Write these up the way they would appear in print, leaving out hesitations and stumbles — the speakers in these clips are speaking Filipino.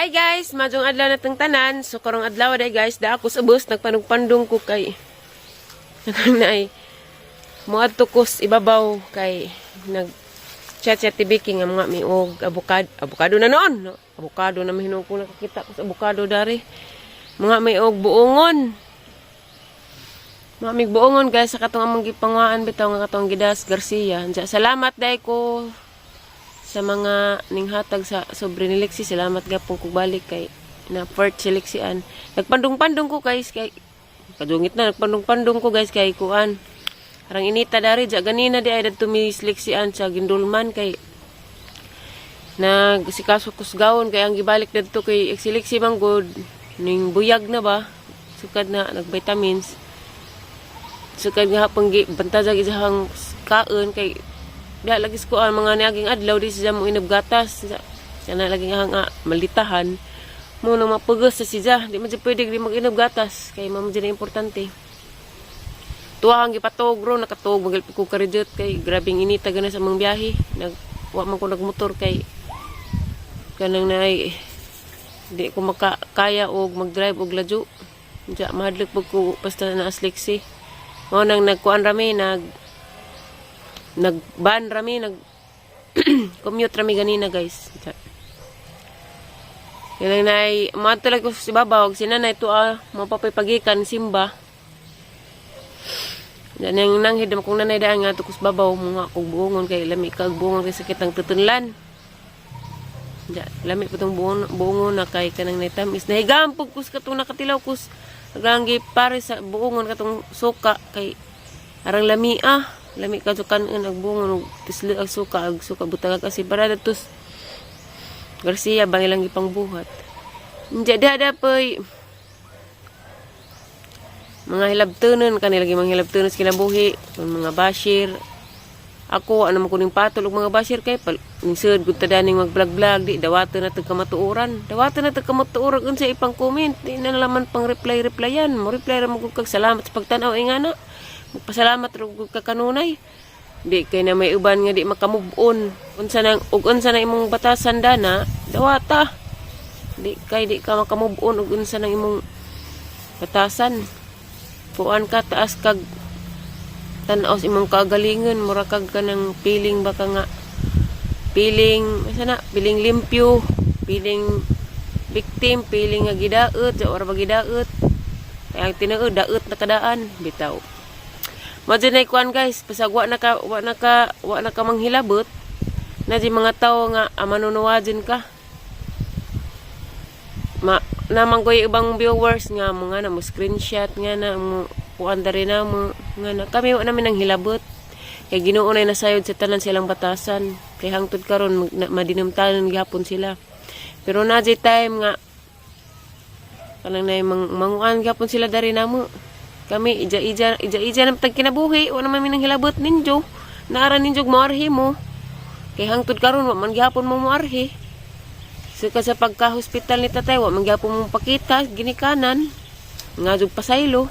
Hi guys, majong adlaw natong tanan. So karong adlaw day guys, da ako sa bus nagpanong-pandong ko kay naay moadto ko sa ibabaw kay nag chat tibiki nga mga miog avocado na noon, no? Avocado na mahinog ko nakakita ko sa avocado dari. Mga miog buongon. Mga mig buongon guys sa katong among gipangwaan bitaw nga katong Gidas Garcia. Salamat day ko sa mga ninghatag sa sobre ni Lexi. Salamat gapon kog balik kay na part si Lexian. Nagpandong-pandong ko guys kay kadungit na nagpandong-pandong ko guys kay kuan. Arang inita dari ja ganina di ay dadto mi Lexian sa Gindulman kay nagsikaso kusgawon kay ang gibalik dadto kay si Lexi manggod ning buyag na ba sukad na nagvitamins. Sukad nga hapon bantazag isang kaon kay da lagi ko ang mga niaging adlaw di siya mo inabgatas sana lagi nga malitahan mo nang mapugos sa siya di man siya pwede di mag-inabgatas kay mamo dyan importante tuwa ang gipatog bro nakatog magalpi ko karejot kay grabing inita gana sa mga biyahe wa man ko nagmotor kay kanang naay di ko makakaya og mag-drive og ladyo diya mahadlok pag ko basta na Lexi mo nang nagkuan rami nagban rami commute rami ganina guys. Yan na ay matulag ko si babaw si nanay to mapapagikan simba. Dan yang nang hidam kong nanay daan nga to kus babaw mga kog buongon kay lami kag buongon kay sakit ang tutunlan. Lami putong buongon na kay kanang naytamis nahigampog kus katong nakatilaw kus aganggi pare sa buongon katong suka kay arang lami lami ka sukan nagbungon og tisli ag suka butag kasi para datos Garcia bang ilang ipang buhat. Jadi poy mga hilabtunon kanila mga hilabtunon kinabuhi mga bashir. Ako ano man kuning patol og mga bashir kay ning sud gud tadaning mag-vlog di dawaton na tagkamatuoran. Dawaton na tagkamatuoran unsa ipang comment di na laman pang replyan mo reply ra mo kag salamat sa pagtan-aw ingana. Magpasalamat ug kakanunay di kay na may uban nga di makamove on unsa na imong batasan dana dawata di ka makamove on ug unsa nang imong batasan puan ka taas kag tan-aw sa imong kagalingon mura kag kanang piling baka nga piling limpyo piling victim piling nga gidaot or bagidaot kay ang tinuod daot na kadaan bitaw. Majenay kuan guys, pasag wa na ka manghilabot na di mga tao nga manunuwajin ka. Namang ko ibang viewers nga mga na mo screenshot nga na mo kuan dari na mo nga na kami wa namin nang hilabot. Kay Ginoo na nasayod sa tanan silang batasan. Kay hangtod karon madinumtanon gyapon sila. Pero na di time nga kanang nay manguan gyapon sila dari namo. Kami ija na tag kinabuhi wala man minang hilabot ninyo naara ninyo moarhi mo kay hangtod karon wa man gyapon mo moarhi so sa pagka-hospital ni tatay wa man gyapon mo pakita ginikanan nga jud pasaylo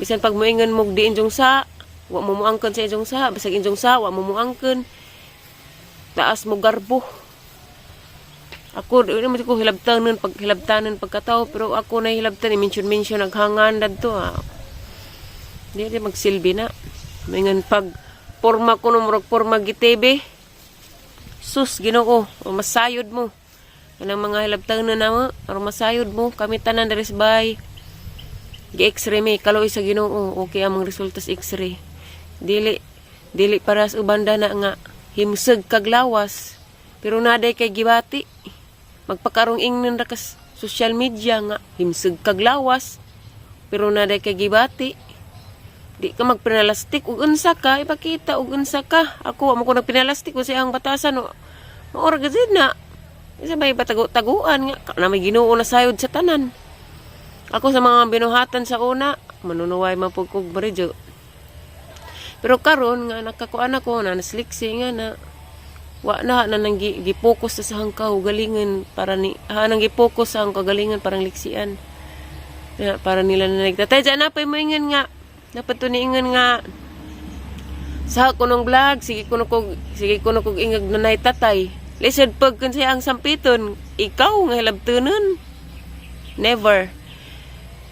bisan pag moingon mo di injong sa wa mo muangkon sa injong sa bisag injong sa wa mo muangkon taas mo garbo ako dili mo ko hilabtanon pagkatao pero ako na hilabtan mention naghangan dadto di magsilbi na. Mingan pag porma ko murag porma gitebe. Sus Ginoo, masayod mo. Kanang mga hilabtang na namo, masayod mo kami tanan diri bay. Gi-X-ray mi kaloy sa Ginoo, okay among resulta sa X-ray. Dili para sa ubanda na nga himseg kag lawas. Pero naday kay gibati. Magpakarong ingnon ra kas social media nga himseg kag lawas. Pero naday kay gibati. Di ka magpinalastik ug unsa ka ipakita ug unsa ka ako amo ko nagpinalastik ko sa ang batasan maora gid na isa bay taguan nga na may Ginoo na sayod sa tanan ako sa mga binuhatan sa una manunuway man pud kog baredyo pero karon nga nakakuan ako na nasliksi nga na wa na nang gi-focus sa hang kagalingan para ni nang gi-focus sa hang kagalingan parang liksian para nila na nagtatay dyan na pa moingon nga napatuniingan nga sa kunong vlog sige kuno kog ingag nanay tatay Lisod pag kun siya ang sampiton, ikaw nga hilabtunon. Never.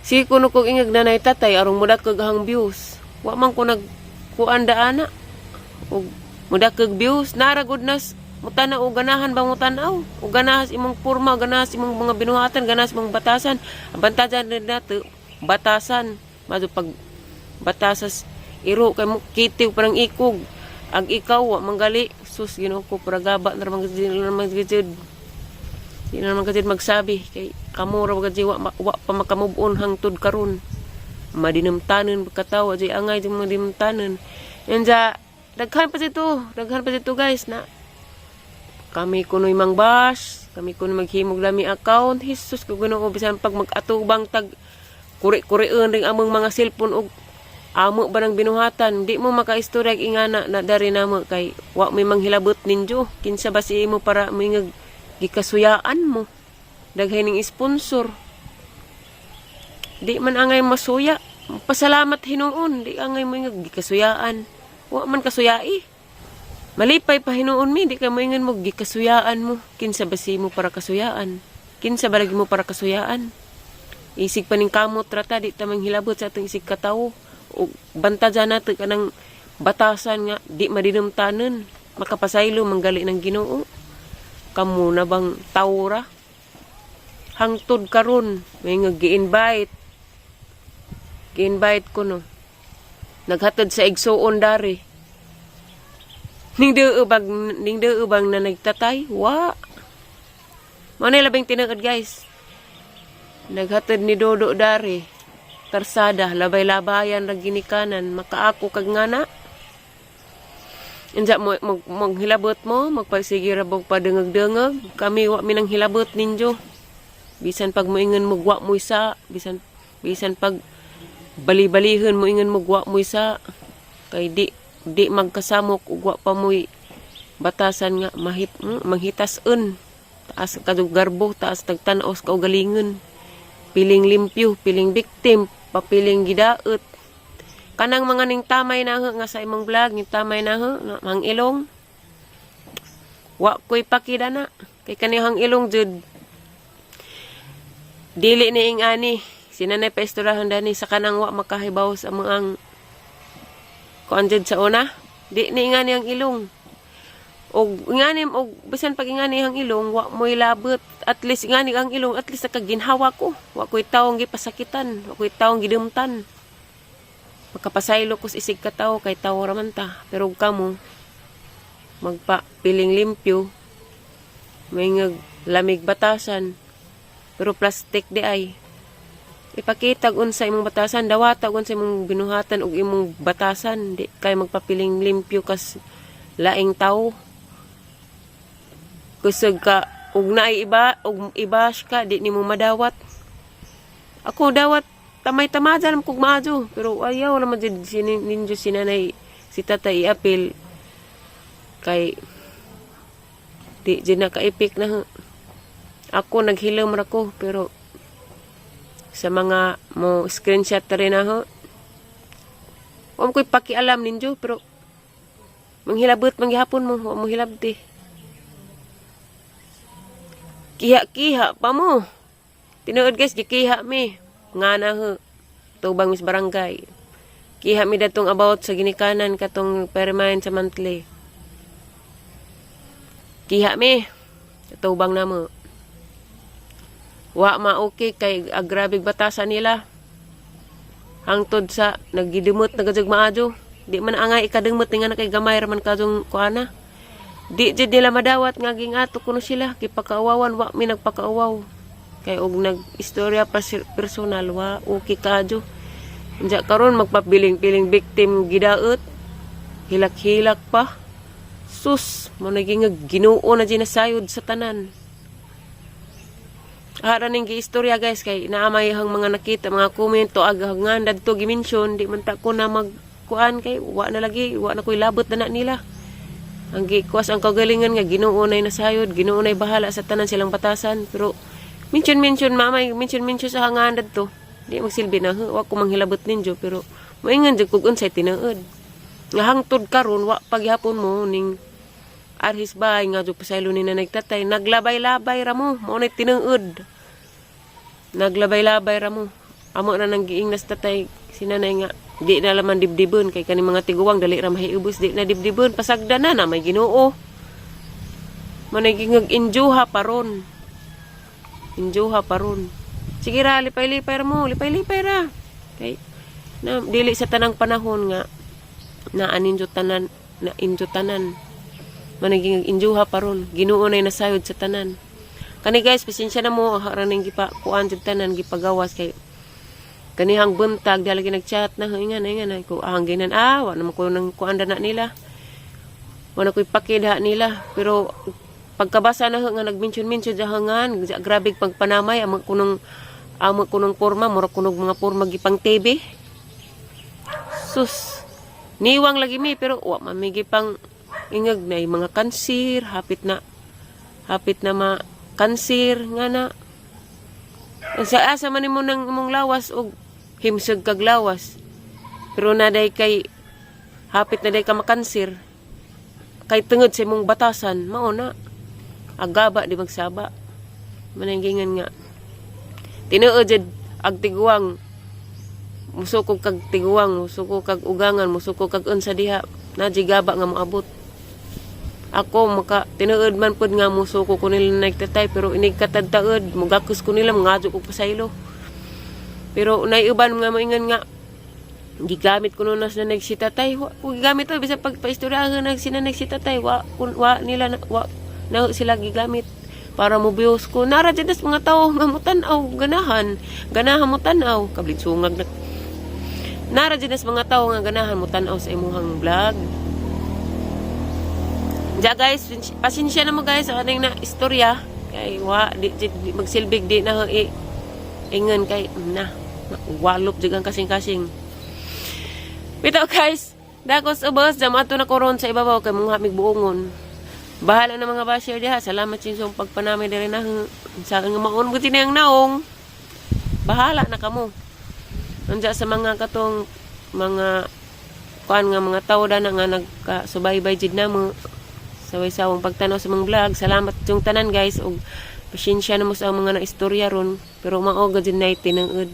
Si kuno kog ingag nanay tatay arong mudak kag hang views. Wa man ko nagkuan daana. Og mudak kag views naragod nas mutana o ganahan bang mutanaw. O ganahas imong porma, ganahas imong mga binuhatan, ganahas imong batasan. Ang bantajan din nato batasan. Maso pag batasas iro kay mo kitiw parang ikog. Ag ikaw wa manggali sus Ginoo ko para gaba na naman gid. Di na naman gid magsabi kay kamo ra gid wa pa makamubon hangtod karon. Madinamtanen pagkatawa di angay di madinamtanen. Enja daghan pa dito guys na kami kunoy mang bash, kami kunoy maghimog lami account. Jesus ko Ginoo bisan pag mag-atubang tag kuri-kurion ring among mga cellphone og amo ba ng binuhatan, di mo makaistorya ingana na dari namo kay wa may manghilabot ninyo. Kinsa ba si imo para mingag gikasuyaan mo. Daghay ning sponsor. Di man angay masuya. Pasalamat hinuon, di angay mo ingag gikasuyaan. Wa man kasuyai. Malipay pa hinuon mi, di ka mo ingan mo gikasuyaan mo. Kinsa ba si imo para kasuyaan? Kinsa ba lagi mo para kasuyaan? Isig pa ning kamot rata, di ta manghilabot sa atong isig katawo. O banta dyan natin ka ng batasan nga di madinamtanan makapasaylo manggali ng Ginoo. Kamu na bang tawra hangtod karon may nga gi-invite ko no naghatod sa igsuon dari ning deubang na nagtatay wa manay labing tinuod guys naghatod ni Dodo dari karsada, labay-labayan ra ginikanan, makaako kag ngana. Inja mo hilabot mo, magpagsige ra bog padengeg-dengeg, kami wa minang hilabot ninyo. Bisan pag moingon mo wa mo isa, bisan pag bali-balihon mo ingon mo wa mo isa, kay di magkasamok ug wa pa moy batasan nga manghitason. Taas kadug garbo, taas tagtan-os kaugalingon. Piling limpyo, piling victim, papiling gidaot. Kanang mga ning tamay na nga sa imong vlog, ning tamay na hang ilong. Wa ko'y pakidana. Kay kanihang ilong jud. Dili ni ing ani. Sinanay pa isturahan dani sa kanang wa makahibaw sa mga kuan jud sa una. Di ni ing ani ang ilong. Og ingani og bisan pag ingani ang ilong wa mo'y labot. At least ingani ang ilong at least nakaginhawa ko. Wa ko'y tawong gipasakitan, wa ko'y tawong gidumtan. Makapasaylo ko isig ka tawo kay tawo raman ta. Pero kamo magpa piling limpyo. May nga lamig batasan. Pero plastic di ay. Ipakita unsa imong batasan, dawata unsa imong binuhatan og imong batasan, di kay magpapiling limpyo kas laing tawo. Kusog ka ug naay ibash ka di nimo madawat. Ako dawat tamay-tamadan kog maadyo pero ayaw naman jud ninyo sinanay si tatay apil kay di jud nakaipik na. Ako naghilom ra ko pero sa mga mo screenshot rin na ho. Wa mo ko'y pakialam ninyo pero manghilabot manghihapon mo, wa mo hilabti. Kiha pa mo. Tinuod guys, gikiha mi. Nga na ho. Tubang mis barangay. Kiha mi datong about sa ginikanan katong permain sa monthly. Kiha mi. Tubang na mo. Wa ma okay kay agrabig batasan nila. Hangtod sa nagidimot nagajag maadyo. Di man angay ikadimot nga na kay gamay raman kadong kuana. Di jud nila madawat nga gingato kuno sila gipakaawawan wa mi nagpakaawaw kay og nag-istorya personal wa okay kadyo. Unya karon magpapiling-piling victim gidaot hilak-hilak pa. Sus mo naging Ginoo na ginasayod sa tanan. Ara ning giistorya guys kay naamay hang mga nakita mga komento aghangan dadto gi-mention di man ta ko na magkuan kay wa na lagi wa na koy labot na nila. Ang gikuas ang kagalingan nga Ginoo nay nasayod, Ginoo nay bahala sa tanan silang batasan. Pero mention mamay, mention sa hangan dadto. Di magsilbi na wa ko manghilabot ninyo pero moingan jud kog unsay tinuod. Nga hangtod karon wa pagyapon mo ning arhis bay nga jud pasaylo ni nanay tatay naglabay-labay ra mo mao nay tinuod. Naglabay-labay ra mo. Amo na nang giingnas tatay sinanay nga di na laman dibdibon kay kani mga tiguwang dali ra mahiubos di na dibdibon pasagdan na may Ginoo. Managing injuha paron. Injuha paron. Sige ra lipay-lipay ra mo, lipay-lipay ra. Kay na dili sa tanang panahon nga na aninjo tanan na injo tanan. Managing injuha paron. Ginoo nay nasayod sa tanan. Kani guys, pasensya na mo ra ning gipa kuan jud tanan gipagawas kay kanihang buntag di lagi nagchat na ingan ko hangginan wa naman ko nang kuan na nila. Wala ko ipakida nila pero pagkabasa na nga nagmention-mention jahangan grabe pagpanamay amo kunong porma mura kunog mga porma gipang TV. Sus. Niwang lagi mi pero wa mamigi pang ingag na mga kanser hapit na kanser nga na. Sa asa man nimo nang imong lawas og himsog kag lawas. Pero naday kay hapit na day ka makanser. Kay tungod sa imong batasan mao na agaba di magsaba. Mananggingan nga. Tinuod jud ag tiguang musukog kag tiguang, musukog kag ugangan, musukog kag unsa diha na gaba nga moabot. Ako maka tinuod man pud nga musuko ko nila nagtatay pero inig katadtaod mugakus ko nila ngadyo ko pasaylo. Pero naiuban nga moingan nga gigamit ko nunas na nagsitatay wa gigamit to bisan pagpaistoryahan nagsitatay wa nila wa na sila gigamit para mobios ko nara jud mga tawo nga mutan-aw ganahan mo tan-aw kablit sungag na nara jud mga tawo nga ganahan mo tan-aw sa imong vlog. Ja guys, pasensya na mo guys sa aning na istorya kay wa di magsilbig di na ingon kay na walop jud ang kasing-kasing. Bitaw guys, dakos ubos jam ato na koron sa ibabaw kay mong hamig buongon. Bahala na mga basher diha. Salamat sa pagpanamay diri na sa nga maon ko tinayang naong. Bahala na kamo. Anja sa mga katong mga kuan nga mga tawda na nga nagkasubaybay jud namo. Saway-sawang pagtanaw sa mga vlog. Salamat yung tanan guys og pasensya na mo sa mga naistorya ron pero mao gud jud nay tinuod.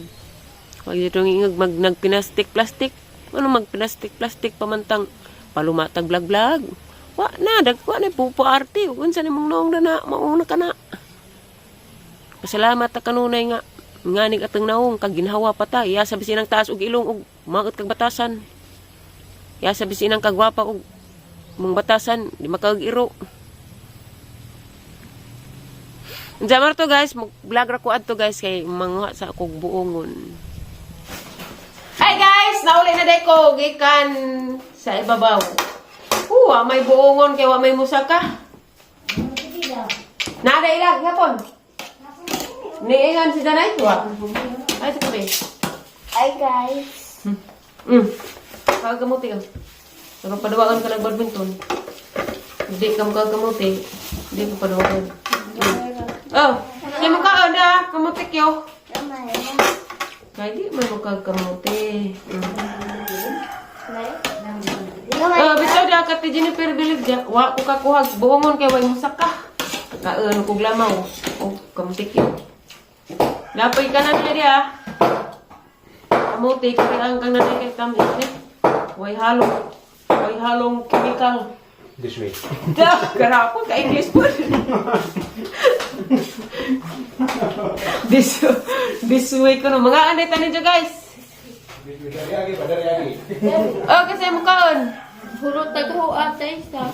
Wa gyud ingog nagplastic. Ano magplastic pamantang palumatag vlog. Wa na dagko na pupo arte unsa nimong noong na mauna ka na. Pasalamat ta kanunay nga nganig atong naong kag ginhawa pa ta iya sabi sinang taas og ilong og maot kag batasan. Iya sabi sinang kagwapa og mong batasan di makag-iro. Jamar to guys, mag-vlog ra ko adto guys kay mga sa akong buongon. Hi guys, nauli na day ko gikan sa ibabaw. May buongon kay wa may musaka. Nada ilag yapon. Niingan si Danay wa. Ay sa kape. Hi guys. Kagamuti oh. Nagpadawagan ka ng badminton. Hindi ka makagamuti. Hindi ka padawagan. Oh, hindi mo ka na kamuti kyo. Kaya di mo makagamuti. Bitaw di akat ti Jennifer Bilig dya. Wa ko kakuhag buongon kay way musaka. Kaon ko glamaw. Oh, kamutik yun. Napay ka na niya diya. Kamutik kay ang kang nanay kay tamis eh. Way halong chemical. This way. Karapo ka English po. This way ko no. Mga anay tanin dyan guys. Oh, kasi mukaon. Hurot tagho atay sa.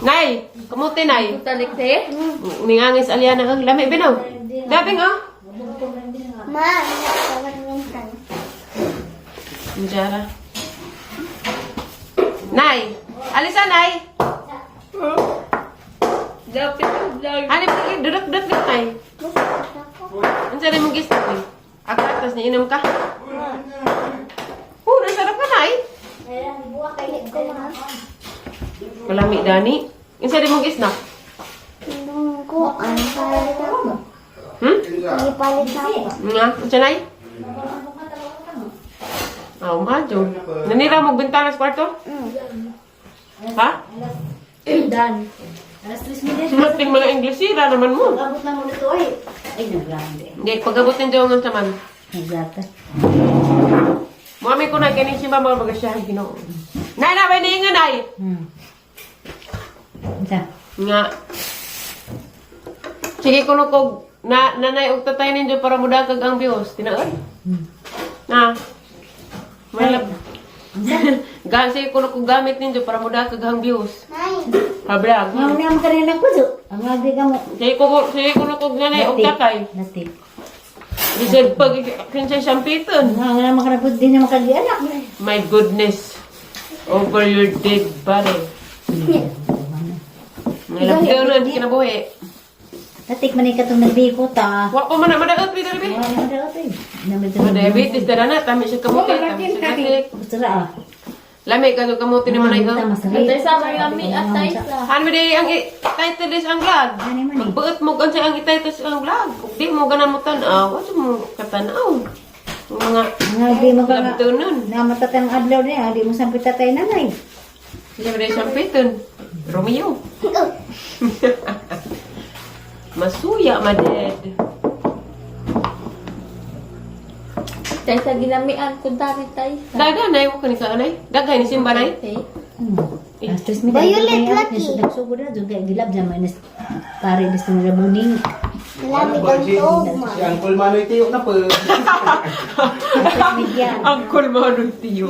Nay, kamuti nay. Talik te. Mingangis aliana ang lami binaw. Dabing oh. Ma, kawan minsan. Njara. Nay, alisa nay. Dapit dag. Ani pagi duduk-duduk ni nay. Ansa ni mong gistak ni? Atas ni inom ka. Nasarap ka nay. Kalami dani. Insa di mong gisnak? Ko ang palit ako. Ipalit ako. Nga, unsa nay? Majo. Nanira mo bintana sa kwarto? Ha? Dan. Alas 3 minutes. Mating mga Inglesira naman mo. Abot na mo nito ay. Ay, nagrande. Hindi, pag-abot ng Diyongan sa man. Exacto. Mami ko na kanin si mama magasyahan Ginoo. Nay na ba ni nga nay? Isa. Nga. Sige kuno kog na nanay og tatay ninyo para mudakag ang views. Tinaon? Na. Malap. Sige kuno kog gamit ninyo para mudakag ang views. Hablag. Ngayon naman ka rin ako. Ang lagi ka mo. Sige kuno kog nanay og tatay. Nati. Bisag pag kinsay sampiton. Ngayon naman ka na po din naman kag-anak. My goodness. Over your dead body. Nalagdanon kinabuhi. Natik man ikatong nagbiko ta. Wa pa man na madaot bi dali. Wala na daw ito eh. Diabetes dara na tami siya kamuti, tami siya gatik. Gusto ra ah. Lami ka kamuti ni manay ka. Matay sa Miami at Taisa. Han mi ang title is ang vlog. Ano man eh. Magbuot mo kan sa ang title is ang vlog. Ug di mo ganan mo tan-aw, wa mo katanaw. Mga Nga di mo ka labtunon. na matatang adlaw niya, di mo sampit tatay nanay. Hindi mo rin siyang piton. Romeo. Masuya, maded. Taisa ginamian ko dami Taisa. Daganay mo kanisa anay. Dagay ni Simba nay. Okay. Astres mi Violet lucky. Nagsugod na juga gilab zaman nas pare dis na buning. Lamig ang tugma. Si Uncle Manoy Tiyo na po. Media. Angkol Manoy Tiyo.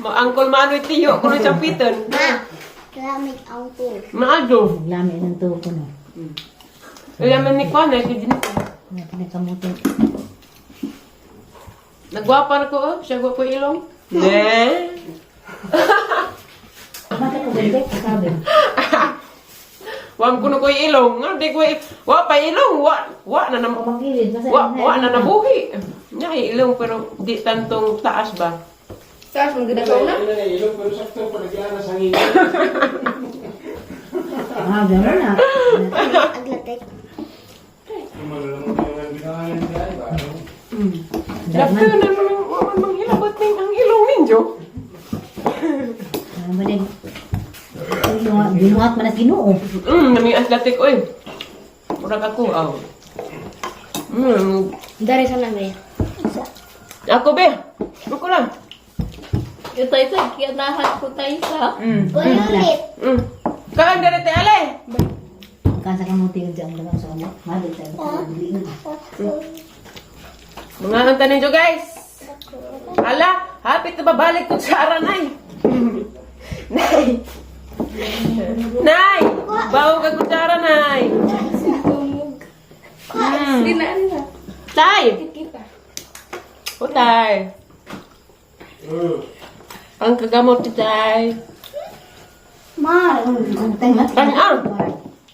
Angkol Manoy Tiyo kuno siyang piton. Lamig ang tugma. Maado. Lami ng tuko no. Ilaman ni Kwan ay kidin. Na pinakamuti. Nagwapa na ko oh. Siya gwapo ilong. Ne. Mata ko ganda sabi. Wang kuno ko ilong. Nga di ko wa pa ilong. Wa na na Magilid kasi wa na nabuhi. Nya ilong pero di tantong taas ba. Tapos mong ginagawa na? Ilong pero sakto pa nagyana sa hingin. Ah, gano'n na. Aglatek. Malalang ang ginahangan niya ay ba? Dapat na naman manghilabot ng ang ilong ninyo. Ano ba din? Binuhat man at ginoo. Nami athletic oy. Murag ako aw. Dari sa namin. Ako be. Ako lang. Yung Taisa, kinahan ko Taisa. Ulit. Kaan dere te ale. Kasa ka mo tingin dyan lang sa ano. Mali tayo. Mga anta ninyo guys. Ala, hapit na babalik ko sa aranay. Nay. Nay, bawo ka kutsara nay. Dinaan na. Tay. Kita. O tay. Ang kagamot ti tay. Ma, ang tangat. Tangan.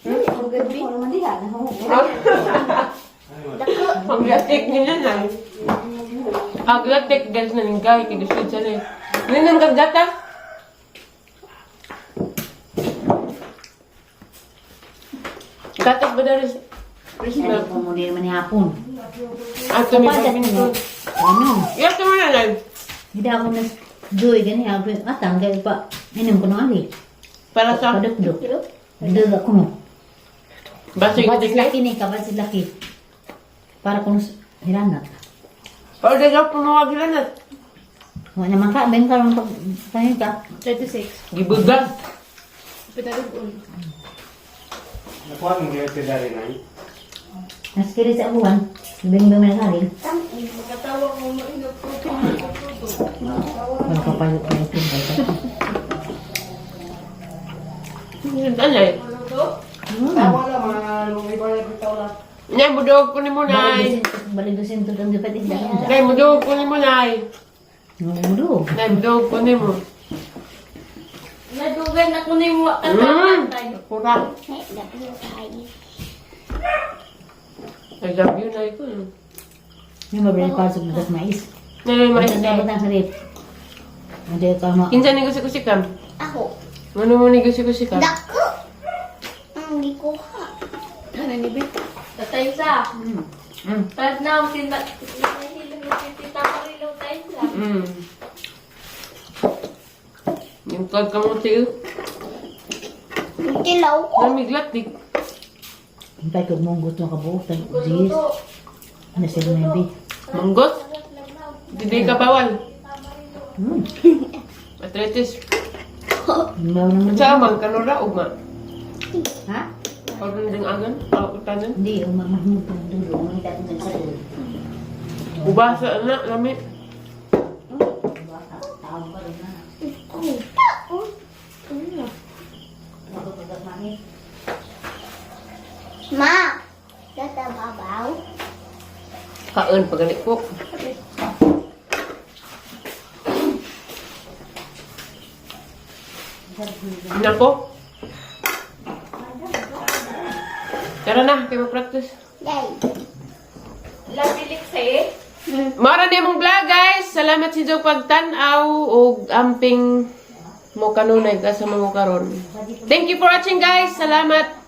Ang gabi. Ano man diha? Ang gatik niya na. Ang gatik guys na ninggay kay gusto siya na. Ninang kagata. Gatas ba dari? Ano ko mo din man hapon. Ato mi paminton. Ano? Iya to na lang. Hindi ako na doy gani hapon. Tanggal pa. Inom ko na ali. Para sa Paduk-duk. Duduk ako mo. basi Kabatis gatik. laki ni, kabatis laki. Para kung hirangat. Para daw pumawag na. Wala naman ka, ben ka lang pagpahin ka. 36. Gibudag. Pinalugon. Nakuha mo niya ito dari na. Naskiri sa abuhan. Ibang ibang na karin. Magkatawag mo mainot ko. Wala ka pa yung Alay. Wala mga lumay ba yung tawla. Nay mudog ko ni mo nay. Balidusin to ang dapat isda. Nay mudog ko ni mo nay. Mudo. Nay mudog ko ni mo. Nadugan ako ni mo katapan tayo. Pura. Dapat tayo. I love you nay ko. Yung mabili ko sa butas mais. Nay mais Ang nay. dapat ang sarip. Hindi ka ma... Kinsa ni gusi-gusikam? Ako. Ano mo ni gusi-gusikam? Dako. Ang gikuha. Ano ni Bita? Tatay sa. Tapos na ako sinahilong na tita ko rin lang tayo sa. Yung kag kamuti. Kilaw ko. Namiglat di. Hintay ko mong gusto ng kabuok. Jis. Ano sila na yung Manggot. Hindi ka bawal. Arthritis. Bawa naman. Sama kanura ugma. Ha? Karon ding agan, tanan. Hindi, umamahimod ko dulo. Ang hita ko sa dulo. Ubasa na lami. Tawag pa rin na. Ma, data babaw. Kaon pagani ko. Nako. Tara na, kayo mag-practice. Yay. Labilik sa'yo. Mara na mong vlog guys. Salamat sa inyong pagtanaw o amping mo kanunay ka sa mga karon. Thank you for watching guys. Salamat.